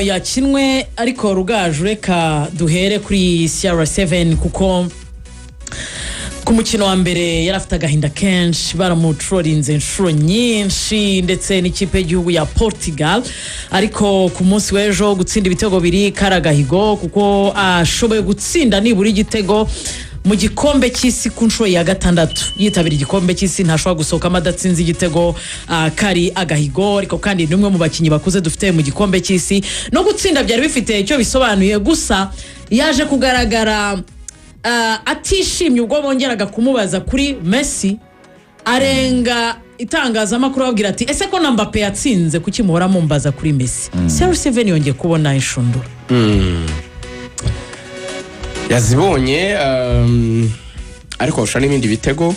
yakinwe ariko Rugaju reka duhere kuri CR7 kuko ku mukino wa mbere yarafite agahinda kenshi baramutrolinze inshuro nyinshi ndetse n'ikipe y'igihugu ya Portugal ariko ku munsi w'ejo gutsinda ibitego biri karagahigo kuko ashoboye gutsinda nibura igitego mu gikombe cy'isi ku nshuro ya gatandatu yitabira igikombe cy'isi ntashobora gusohoka adatsinze igitego kari agahigo ariko kandi n'umwe mu bakinyi bakuze dufite mu gikombe cy'isi no gutsinda byari bifite icyo bisobanuye gusa yaje kugaragara atishimye ubwo bongeraga kumubaza kuri Messi arenga itangazamakuru ababwira ati ese ko Mbappe yatsinze kuki muhora mumbaza kuri Messi CR7 yongeye kubona inshundura yazibonye ariko usha n'ibindi bitego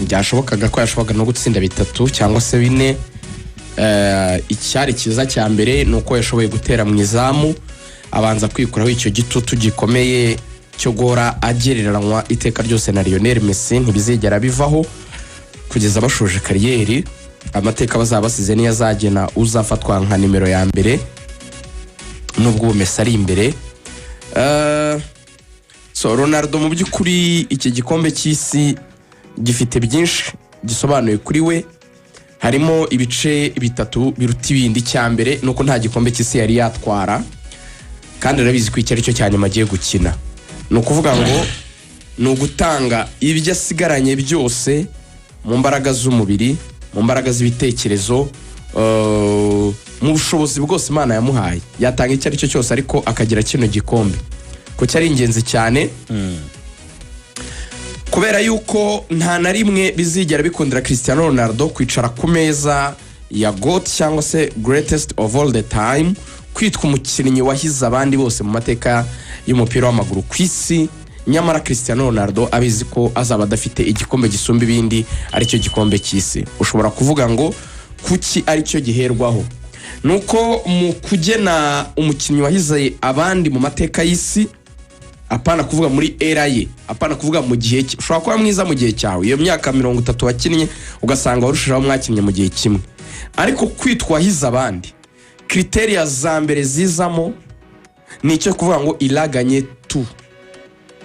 byashobokaga ko yashoboka no gutsinda bitatu cyangwa se bine icyari kiza cya mbere nuko yashoboye gutera mu izamu abanza kwikuraho icyo gitutu gikomeye cyo gora agereranywa iteka ryose na Lionel Messi ntibizigera bivaho kugeza bashoje kariyeri amateka bazaba basize ni yazagena uzafatwa nka nimero ya mbere nubwo Messi ari imbere so Ronaldo mu by'ukuri iki gikombe cy'isi gifite byinshi gisobanuye kuri we harimo ibice bitatu biruta ibindi cyambere nuko nta gikombe cy'isi yari yatwara kandi arabizi ko icyari cyo cyanyuma agiye gukina no kuvuga ngo no gutanga ibyo asigaranye byose mu mbaraga z'umubiri mu mbaraga z'ibitekerezo mu bushobozi bwose Imana yamuhaye yatanga icyari cyo cyose ariko akagira kino gikombe ko cyari ingenzi cyane kubera yuko nta na rimwe bizigera bikundira Christiano Ronaldo kwicara ku meza ya GOAT cyangwa se greatest of all the time kwitwa umukinnyi wahize abandi bose mu mateka y'umupira w'amaguru ku isi nyamara Christiano Ronaldo abizi ko azaba adafite igikombe gisumba ibindi aricyo gikombe cy'isi ushobora kuvuga ngo kuki aricyo giherwaho nuko mu kugena umukinnyi wahize abandi mu mateka y'isi apana kuvuga muri era ye apana kuvuga mu gihe ushobora kuba mwiza mu gihe cyawe iyo myaka 30 wakinnye ugasanga warushaho mwakinnye mu gihe kimwe ariko kwitwa wahize abandi criteria za mbere zizamo nicyo kuvuga ngo ilaganye tu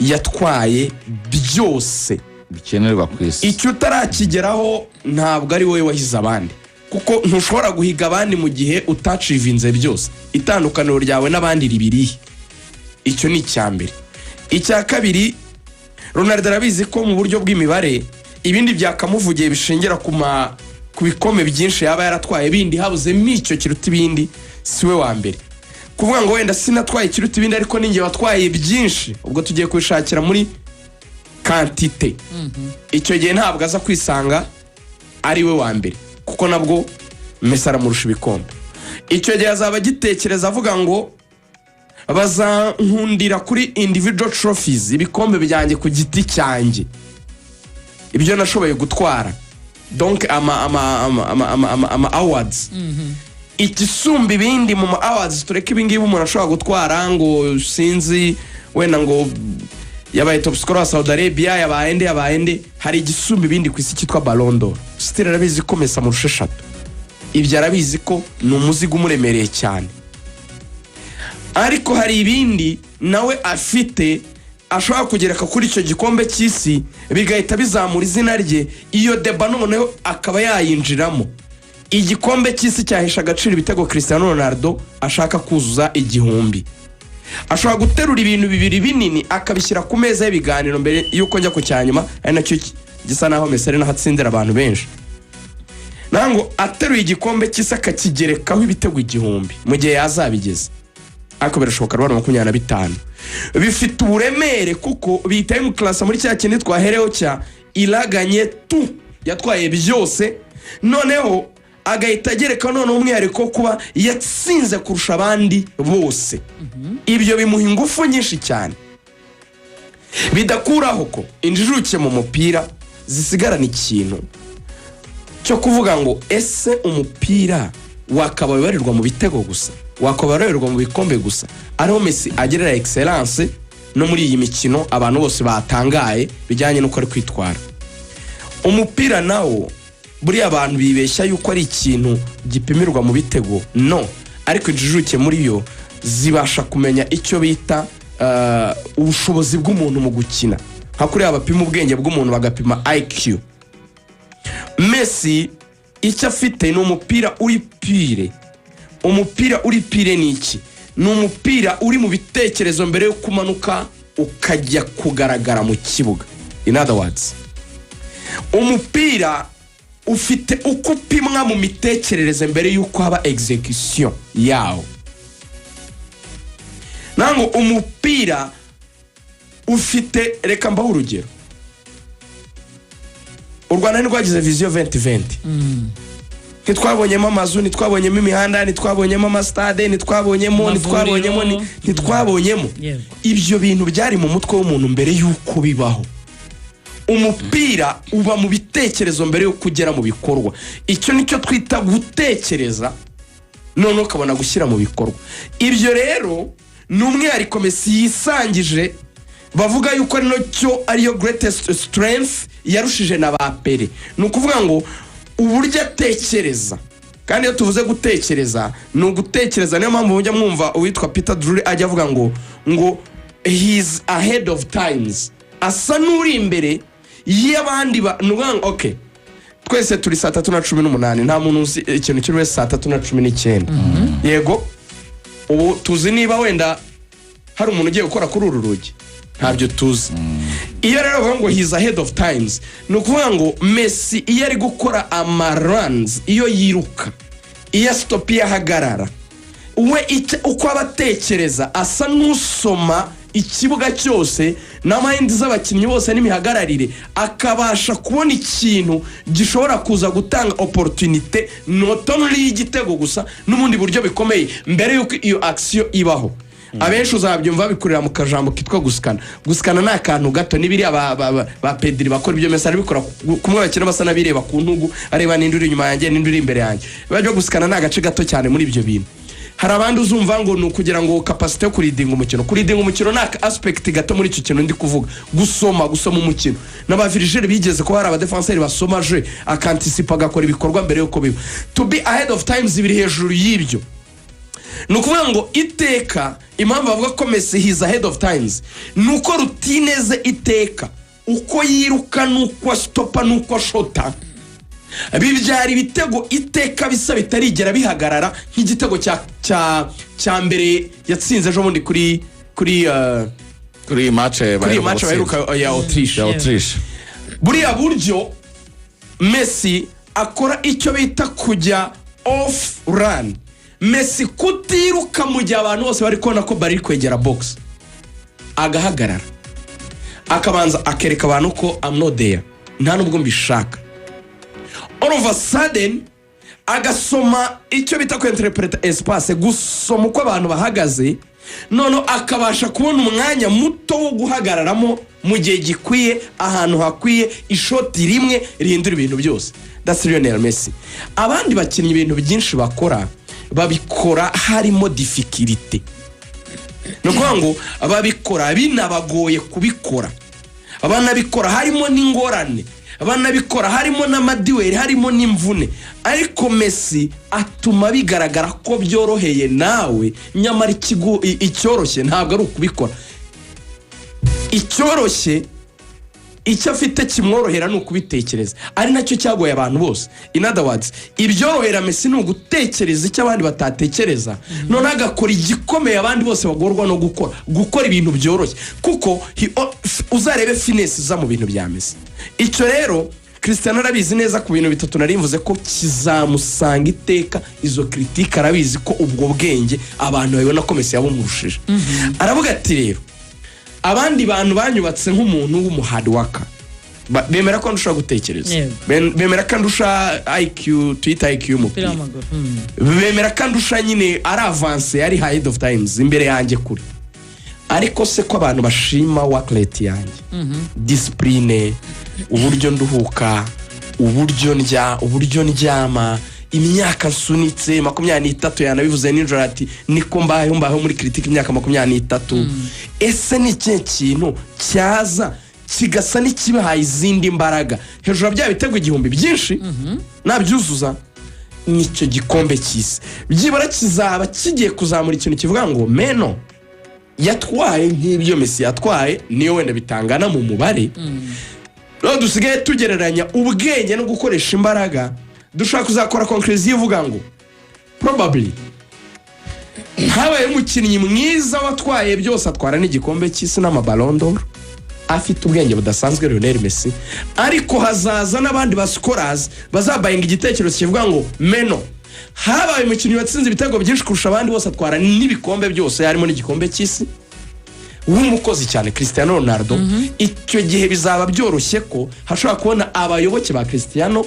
yatwaye byose bikenerwa ku isi icyo utarakigeraho ntabwo ari wowe wahize abandi kuko ntushobora guhiga abandi mu gihe utacivinze byose itandukaniro ryawe n'abandi ribiri icyo ni cyambere icya kabiri Ronaldo arabizi ko mu buryo bw'imibare ibindi byakamuvugiye bishingira ku bikome byinshi yaba yaratwaye bindi habuze micyo kiruta ibindi siwe wa mbere kuvuga ngo wenda sinatwaye kiruta ibindi ariko ninjye watwaye byinshi ubwo tugiye kwishakira muri quantité icyo gihe ntabwo aza kwisanga ari we wa mbere kuko nabwo Messi aramurusha ibikombe icyo gihe azaba gitekereza avuga ngo bazankundira kuri individual trophies ibikombe byanjye ku giti cyanjye ibyo nashoboye gutwara donc ama awards igisumba ibindi mu awards tureke ibingibi umuntu ashobora gutwara ngo sinzi wenda ngo yabaye top scorer wa Saudi Arabia yabaye hari igisumba ibindi ku isi cyitwa Ballon d'Or still arabizi ko Messi amurusha 3 ibyo arabizi ko ni umuzigo umuremereye cyane ariko hari ibindi nawe afite ashobora kugereka kuri icyo gikombe cy'isi bigahita bizamura izina rye iyo deba noneho akaba yayinjiramo igikombe cy'isi cyahisha agaciro ibitego Christiano Ronaldo ashaka kuzuza igihumbi ashobora guterura ibintu bibiri binini akabishyira ku meza y'ibiganiro mbere yuko njya ku cyanyuma ari nacyo gisa naho Messi ari nahatsindira abantu benshi nango ateruye igikombe cy'isi akakigerekaho ibitego igihumbi mu gihe yazabigeze ariko birashoboka rwanda 25 bifite uburemere kuko bitaye mu class muri cya kintu twahereho cya ilaganye tu yatwaye byose noneho agahita agereka none umwihariko kuba yatsinze kurusha abandi bose ibyo bimuha ingufu nyinshi cyane bidakuraho ko injijuke mu mupira zisigarana ikintu cyo kuvuga ngo ese umupira wakababarirwa mu bitego gusa wakababarirwa mu bikombe gusa ariho Messi agerera excellence no muri iyi mikino abantu bose batangaye bijyanye nuko ari kwitwara umupira nawo buri abantu bibeshya yuko ari ikintu gipimirwa mu bitego no ariko jijuke muri yo zibasha kumenya icyo bita ubushobozi bw'umuntu mu gukina. nka kuri abapima ubwenge bw'umuntu bagapima Icyo. Messi icyo afite ni umupira uri pire. Umupira uri pire ni iki? Ni umupira uri mu bitekerezo mbere yo kumanuka ukajya kugaragara mu kibuga. In other words, umupira ufite uko upimwa mu mitekerereze mbere y'uko haba execution yawo. Nango umupira ufite, reka mbaho urugero. U Rwanda nirwagize vision 2020. Ntitwabonyemo amazu, ntitwabonyemo imihanda, ntitwabonyemo amastade, ntitwabonyemo. Ibyo bintu byari mu mutwe w'umuntu mbere y'uko bibaho. Umupira uba mu bitekerezo mbere yo kugera mu bikorwa. Icyo nicyo twita gutekereza none ukabona gushyira mu bikorwa. Ibyo rero numwe Ariko Messi yisangije bavuga yuko cyo ariyo greatest strength yarushije na ba Pele. Nukuvuga ngo uburyo atekereza, kandi iyo tuvuze gutekereza ni ugutekereza. Niyo mpamvu mujya mwumva uwitwa Peter Dore ajya avuga ngo he's ahead of times, asa n'uri imbere y'abandi. Okay, twese turi 3:18, nta muntu uzi ikintu kiri wese 3:19. Yego, ubu tuzi niba wenda hari umuntu ugiye gukora kuri uru rugi, ntabyo tuzi. Iyo rero bavuga ngo he's ahead of times, ni ukuvuga ngo Messi iyo ari gukora amaruns, iyo yiruka, iyo stop yahagarara, we uko abatekereza asa n'usoma ikibuga cyose n'amahindi z'abakinnyi bose n'imihagararire, akabasha kubona ikintu gishobora kuza gutanga opportunity not only y'igitego gusa n'ubundi buryo bikomeye mbere y'uko iyo action ibaho. Abenshi uzabyumva bikurira mu kajambo kitwa gusikana. Gusikana ni akantu gato, nibiri ba Pedri bakora ibyo Messi arabikora kumwe bakina basa nabireba ku ntugu, areba n'induri inyuma yanjye n'induri imbere yanjye. Bajya gusikana ni agace gato cyane muri ibyo bintu. Hari abandi uzumva ngo ni kugira ngo capacity yo kuridinga umukino. Kuridinga umukino ni aspect gato muri icyo kintu ndi kuvuga. Gusoma umukino. N'abavirigere bigeze ko hari abadefenseur basoma je akantisipa agakora ibikorwa mbere yuko biba. To be ahead of times biri hejuru y'ibyo. Nukuvuga ngo iteka impamvu bavuga ko Messi he's ahead of times nuko rutine ze iteka uko yiruka nuko stopa nuko shota bibyara ibitego iteka bisa bitarigera bihagarara nk'igitego cya mbere yatsinze ejo bundi kuri match baheruka ya Autriche. Buriya buryo Messi akora icyo bita kujya off run. Messi kutiruka mu gihe abantu bose bari kubona ko bari kwegera box, agahagarara akabanza akereka abantu ko I'm not there, nta nubwo mbishaka. All of a sudden agasoma icyo bita ko interpret espace, gusoma uko abantu bahagaze, none akabasha kubona umwanya muto wo guhagararamo mu gihe gikwiye, ahantu hakwiye, ishoti rimwe rihindura ibintu byose. That's Lionel Messi. Abandi bakinnyi ibintu byinshi bakora babikora harimo difficulty. Nukuvuga ngo babikora binabagoye kubikora, abana bikora harimo n'ingorane, abana bikora harimo n'amadiweri, harimo n'imvune. Ariko Messi atuma bigaragara ko byoroheye nawe, nyamara icyoroshye ntabwo ari ukubikora. Icyoroshye icyo afite kimworohera ni ukubitekereza, ari nacyo cyagoye abantu bose. In other words, ibyorohera Messi ni ugutekereza icyo abandi batatekereza, none agakora igikomeye abandi bose bagorwa no gukora ibintu byoroshye. Kuko uzarebe finesse za mu bintu bya Messi. Icyo rero Christiano arabizi neza ku bintu bitatu narimvuze ko kizamusanga iteka. Izo critique arabizi ko ubwo bwenge abantu babona ko Messi yabumurushije. Aravuga ati rero abandi bantu banyubatse nk'umuntu w'umuhard worker, bemera ko ndusha gutekereza, bemera ko ndusha Icyo, twita Icyo umupira, bemera ko ndusha nyine ari avance, ari ahead of times imbere yanjye kuri. Ariko se ko abantu bashima work rate yanjye, discipline, uburyo nduhuka, uburyo ndyama, imyaka sunitse 23 yanabivuze n'injoro ati niko mbaho muri critique imyaka 23. Ese ni kintu cyaza kigasa n'ikibahaye izindi mbaraga hejuru bya bitego igihumbi byinshi nabyuzuza. nicyo gikombe cy'isi byibara kizaba kigiye kuzamura ikintu kivuga ngo meno yatwaye nk'ibyo Messi yatwaye niyo wenda bitangana mu mubare rero dusigaye tugereranya ubwenge no gukoresha imbaraga dushaka kuzakora conclusion ivuga ngo probably habaye umukinnyi mwiza watwaye byose atwara n'igikombe cy'isi n'amaballon d'or afite ubwenge budasanzwe Lionel Messi ariko hazaza n'abandi bascorers bazabayinga igitekerezo kivuga ngo meno habaye umukinnyi watsinze ibitego byinshi kurusha abandi bose atwara n'ibikombe byose harimo n'igikombe cy'isi w'umukozi cyane Christiano Ronaldo icyo gihe bizaba byoroshye ko hashobora kubona abayoboke ba Christiano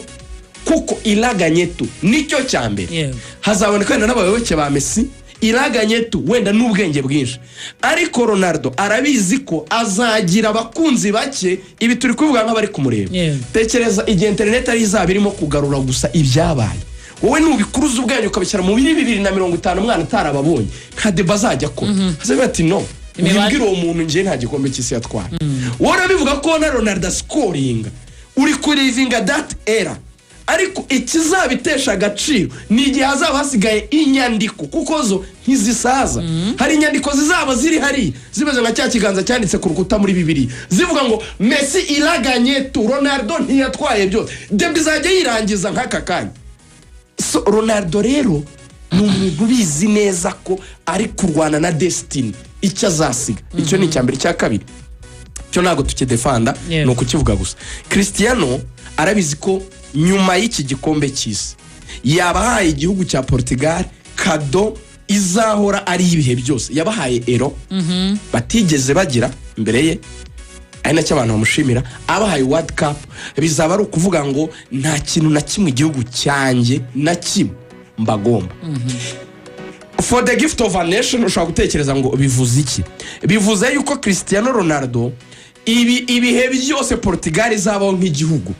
kuko ilaganye tu nicyo cyambere hazaboneka n'abayoboke ba Messi ilaganye tu wenda n'ubwenge bwinshi ariko Ronaldo arabizi ko azagira abakunzi bake ibi turi kuvuga nk'abari kumureba tekereza igihe internet ari izabirimo kugarura gusa ibyabaye wowe nubikuruza ubwenge ukabishyira mu 2050 umwana atarababonye kade bazajya ko hazabe ati no nibwira uwo muntu ngiye nta gikombe cy'isi yatwaye wora bivuga ko na Ronaldo scoring uri kurivinga that era ariko ikizabitesha agaciro ni igihe hazaba hasigaye inyandiko kuko zo ntizisaza hari inyandiko zizaba ziri hari zimeze nka cya kiganza cyanditse ku rukuta muri Bibiliya zivuga ngo Messi ilaganye tu Ronaldo ntiyatwaye byose de bizajya yirangiza nk'aka kanya so Ronaldo rero ni umuntu ubizi neza ko ari kurwana na destiny icyo azasiga icyo ni icyambere cya kabiri cyo ntago tukidefanda no kukivuga gusa Christiano arabizi ko nyuma y'iki gikombe cy'isi yabahaye igihugu cya Portugal kado izahora ari ibihe byose yabahaye ero batigeze bagira imbere ye ari nacyo abantu bamushimira abahaye World Cup bizaba ari ukuvuga ngo nta kintu na kimwe igihugu cyanjye na kimwe mbagomba for the gift of a nation ushobora gutekereza ngo bivuze iki bivuze yuko Cristiano Ronaldo ibihe byose Portugal izabaho nk'igihugu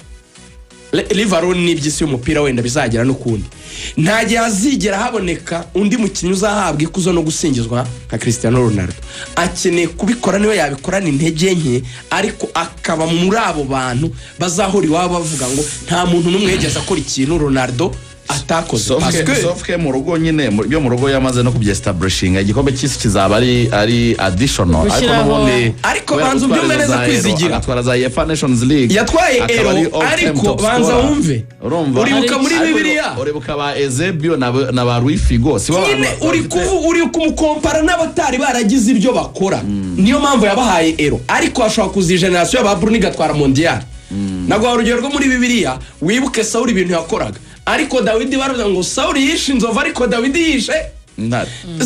Liverpool n'ibyisi y'umupira wenda bizagira n'ukundi nta gihe azigera haboneka undi mukinnyi uzahabwa ikuzo no gusingizwa nka Cristiano Ronaldo akeneye kubikora niwe yabikorana intege nke ariko akaba muri abo bantu bazahora iwabo bavuga ngo nta muntu n'umwe yigeze akora ikintu Ronaldo atakoze sofke mu rugo nyine byo mu rugo yamaze no kubyestablishing igikombe cy'isi kizaba ari additional ariko banza ubyumve neza kwizigira atwara za UEFA Nations League yatwaye ero ariko banza wumve uribuka muri Bibiliya uribuka ba Ezebio na ba Rui Figo si uri kumukompara n'abatari baragize ibyo bakora niyo mpamvu yabahaye ero ariko ashobora kuzi generation ya Bruni gatwara mondial nagwa urugero rwo muri Bibiliya wibuke Sauli ibintu yakoraga ariko Dawidi baravuga ngo Sauli yishe inzovu ariko Dawidi yishe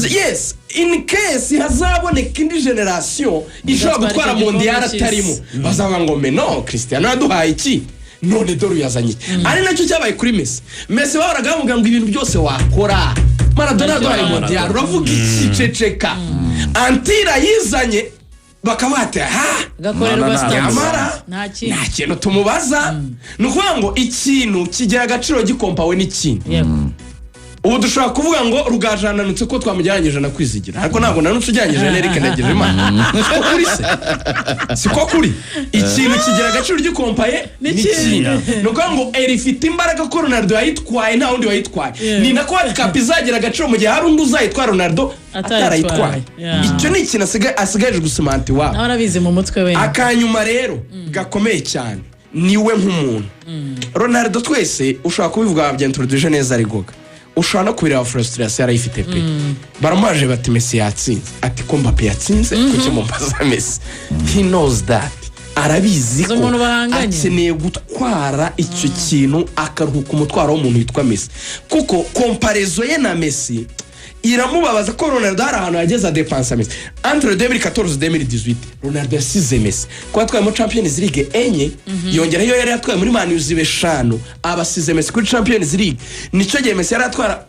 yes in case hazaboneka indi generation ishobora gutwara mondial atarimo bazavuga ngo no Cristiano yaduhaye iki none Dore yazanye ari nacyo cyabaye kuri Messi bahoraga bavuga ngo ibintu byose wakora Maradona yaduhaye mondial uravuga iki ceceka antira yizanye bakabata gakorerwa stamara nta kintu tumubaza nukuvuga ngo ikintu kigira agaciro gikompawe n'ikintu ubu dushobora kuvuga ngo Rugaju ananutse ko twamujyanyije na kwizigira ariko ntabwo nanutse ujyanyije na Eric nageje imana siko kuri ikintu kigira agaciro gikompaye n'ikintu nukuvuga ngo erifite imbaraga ko Ronaldo yayitwaye nta wundi wayitwaye ni nako Cup izagira agaciro mu gihe hari undi uzayitwara Ronaldo atarayitwaye icyo ni ikintu asigaje gusimanti wabo arabizi mu mutwe we akanyuma rero gakomeye cyane niwe nk'umuntu Ronaldo twese ushaka kubivuga bya introduction neza arigoga ushaka no kubira frustration yarayifite pe baramuhaje bati Messi yatsinze ati ko Mbappe yatsinze kuki mumpaza Messi he knows that arabizi ko akeneye gutwara icyo kintu akaruhuka umutwaro w'umuntu witwa Messi kuko comparaison ye na Messi iramubabaza ko Ronaldo hari ahantu yageza dépense Messi entre 2014-2018 Ronaldo yasize Messi ko atwaye mu Champions League enye yongera yo yari atwaye muri Man U zibe 5 abasize Messi kuri Champions League nico gihe Messi yari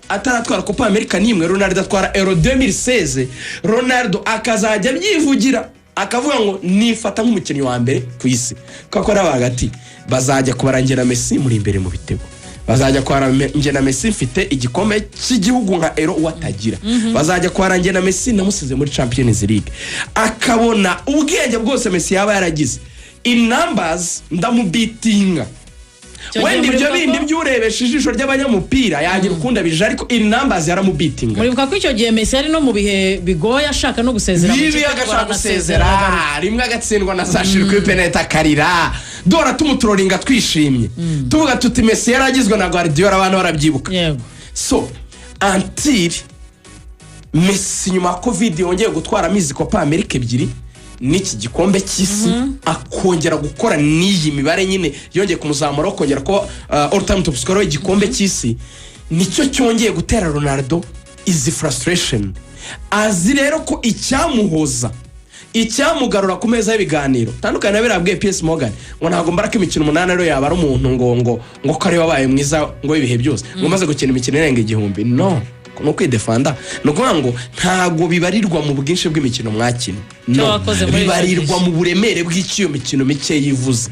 ataratwara Copa America nimwe Ronaldo atwara Euro 2016 Ronaldo akazajya byivugira akavuga ngo nifata nk'umukinnyi wa mbere ku isi kuko ari abagati bazajya kubarangira Messi muri imbere mu bitego bazajya kwarangira na Messi mfite igikombe cy'igihugu nka ero watagira bazajya kwarangira na Messi namusize muri Champions League akabona ubwenge bwose Messi yaba yaragize in numbers ndamubitinga wenda ibyo bindi byurebesha ijisho ry'abanyamupira yagira ukunda bije ariko in numbers yaramubitinga muribuka ko icyo gihe Messi ari no mu bihe bigoye ashaka no gusezera bibi agashaka gusezera rimwe agatsindwa na Sashiri kuri penalty akarira Dore tumutrolinga twishimye tuvuga tuti Messi yaragizwe na Guardiola abantu barabyibuka so until Messi nyuma ya Covid yongeye gutwara mizi Copa America ebyiri n'iki gikombe cy'isi akongera gukora n'iyi mibare nyine yongeye kumuzamura akongera ko all time top scorer w'igikombe cy'isi nicyo cyongeye gutera Ronaldo is frustration azi rero ko icyamuhoza icyamugarura ku meza y'ibiganiro tandukanye birabwiye PS Morgan ngo ntago mbaraka imikino 8 rero yaba ari umuntu ngo kare wabaye mwiza ngo ibihe byose ngo maze gukina imikino irenga 1000 no no kwidefanda no kuvuga ngo ntago bibarirwa mu bwinshi bw'imikino mwakina no bibarirwa mu buremere bw'icyo mikino mike yivuze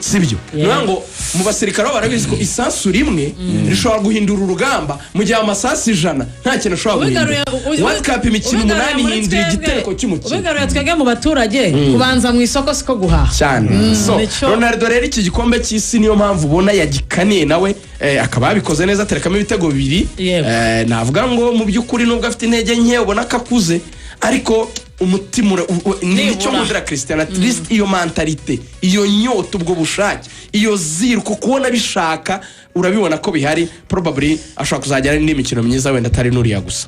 sibyo no ngo mu basirikare barabizi ko isasu rimwe rishobora guhindura urugamba mu gihe amasasi 100 nta kintu ashobora guhindura World Cup imikino 8 hindura igitereko cy'umukino ubegaruye twege mu baturage kubanza mu isoko siko guhaha cyane so Ronaldo rero iki gikombe cy'isi niyo mpamvu ubona yagikaniye nawe akaba yabikoze neza aterekamo ibitego 2 navuga ngo mu by'ukuri nubwo afite intege nke ubona akakuze ariko umutima nicyo mudira Christiano at least iyo mentalite iyo nyoto ubwo bushake iyo ziro ko kubona bishaka urabibona ko bihari probably ashaka kuzajya n'imikino myiza wenda atari nuriya gusa